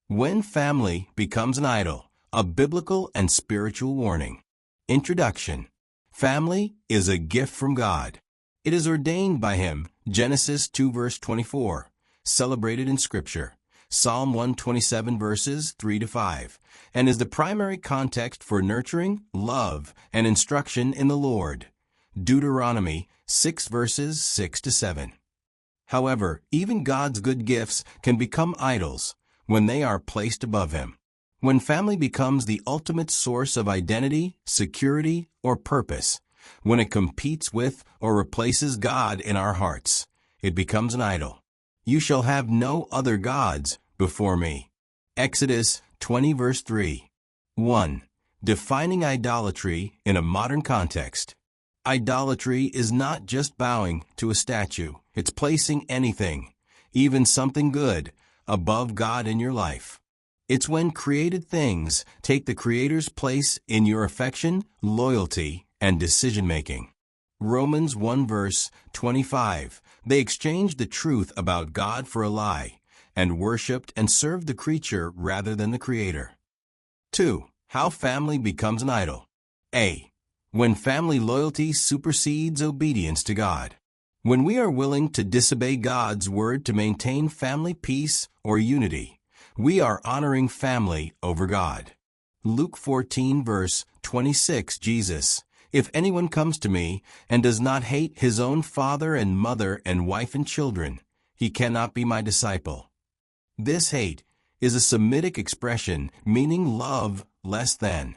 When family becomes an idol, a biblical and spiritual warning. Introduction. Family is a gift from God. It is ordained by Him, Genesis 2 verse 24, celebrated in Scripture, Psalm 127 verses 3 to 5, and is the primary context for nurturing, love, and instruction in the Lord. Deuteronomy 6 verses 6 to 7. However, even God's good gifts can become idols when they are placed above Him. When family becomes the ultimate source of identity, security, or purpose, when it competes with or replaces God in our hearts, it becomes an idol. You shall have no other gods before me. Exodus 20 verse 3. 1. Defining idolatry in a modern context. Idolatry is not just bowing to a statue. It's placing anything, even something good, above God in your life. It's when created things take the Creator's place in your affection, loyalty, and decision-making. Romans 1 verse 25. They exchanged the truth about God for a lie, and worshipped and served the creature rather than the Creator. 2. How family becomes an idol. A. When family loyalty supersedes obedience to God. When we are willing to disobey God's word to maintain family peace or unity, we are honoring family over God. Luke 14 verse 26. Jesus, if anyone comes to me and does not hate his own father and mother and wife and children, he cannot be my disciple. This hate is a Semitic expression meaning love less than.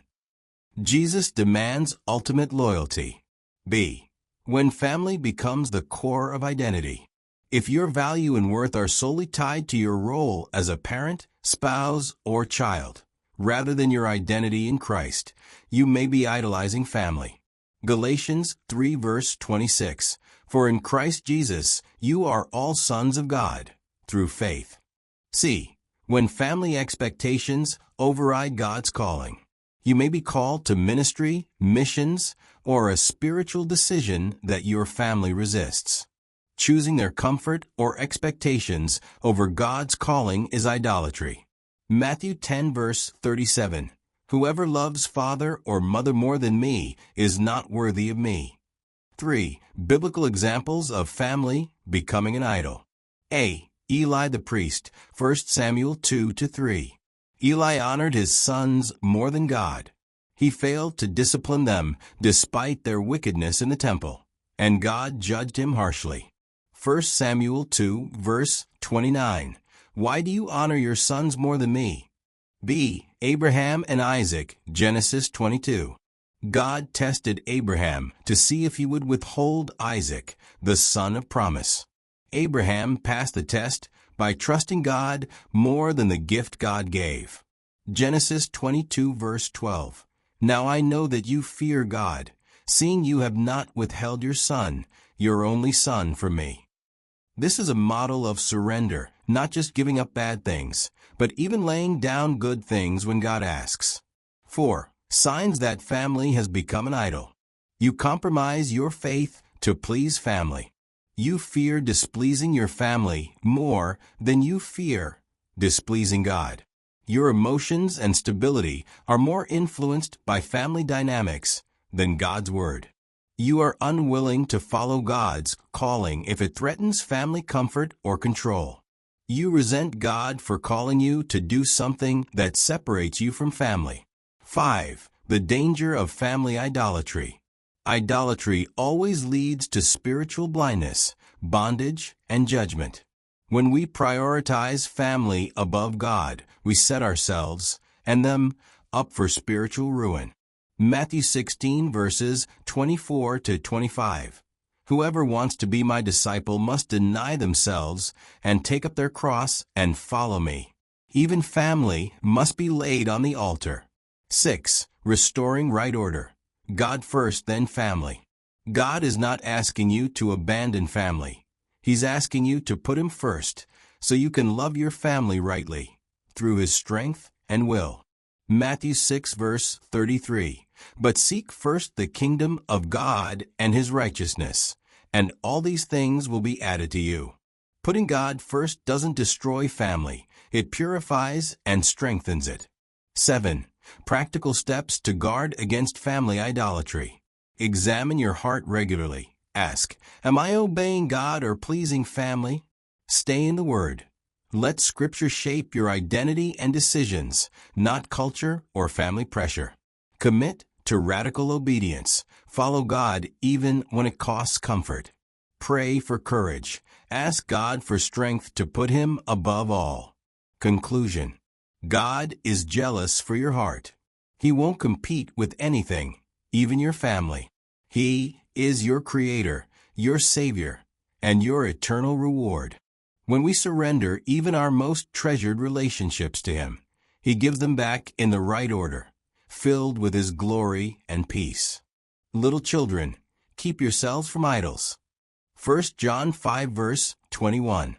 Jesus demands ultimate loyalty. B. When family becomes the core of identity. If your value and worth are solely tied to your role as a parent, spouse, or child, rather than your identity in Christ, you may be idolizing family. Galatians 3 verse 26. For in Christ Jesus, you are all sons of God, through faith. C. When family expectations override God's calling. You may be called to ministry, missions, or a spiritual decision that your family resists. Choosing their comfort or expectations over God's calling is idolatry. Matthew 10 verse 37. Whoever loves father or mother more than me is not worthy of me. 3. Biblical examples of family becoming an idol. A. Eli the priest, 1 Samuel 2 to 3. Eli honored his sons more than God. He failed to discipline them despite their wickedness in the temple, and God judged him harshly. 1 Samuel 2 verse 29. Why do you honor your sons more than me? B. Abraham and Isaac, Genesis 22. God tested Abraham to see if he would withhold Isaac, the son of promise. Abraham passed the test by trusting God more than the gift God gave. Genesis 22 verse 12. Now I know that you fear God, seeing you have not withheld your son, your only son, from me. This is a model of surrender, not just giving up bad things, but even laying down good things when God asks. 4. Signs that family has become an idol. You compromise your faith to please family. You fear displeasing your family more than you fear displeasing God. Your emotions and stability are more influenced by family dynamics than God's word. You are unwilling to follow God's calling if it threatens family comfort or control. You resent God for calling you to do something that separates you from family. 5. The danger of family idolatry. Idolatry always leads to spiritual blindness, bondage, and judgment. When we prioritize family above God, we set ourselves and them up for spiritual ruin. Matthew 16 verses 24 to 25. Whoever wants to be my disciple must deny themselves and take up their cross and follow me. Even family must be laid on the altar. 6. Restoring right order. God first, then family. God is not asking you to abandon family. He's asking you to put Him first so you can love your family rightly through His strength and will. Matthew 6 verse 33. But seek first the kingdom of God and His righteousness, and all these things will be added to you. Putting God first doesn't destroy family. It purifies and strengthens it. 7. Practical steps to guard against family idolatry. Examine your heart regularly. Ask, am I obeying God or pleasing family? Stay in the Word. Let Scripture shape your identity and decisions, not culture or family pressure. Commit to radical obedience. Follow God even when it costs comfort. Pray for courage. Ask God for strength to put Him above all. Conclusion. God is jealous for your heart. He won't compete with anything, even your family. He is your Creator, your Savior, and your eternal reward. When we surrender even our most treasured relationships to Him, He gives them back in the right order, filled with His glory and peace. Little children, keep yourselves from idols. 1 John 5 verse 21.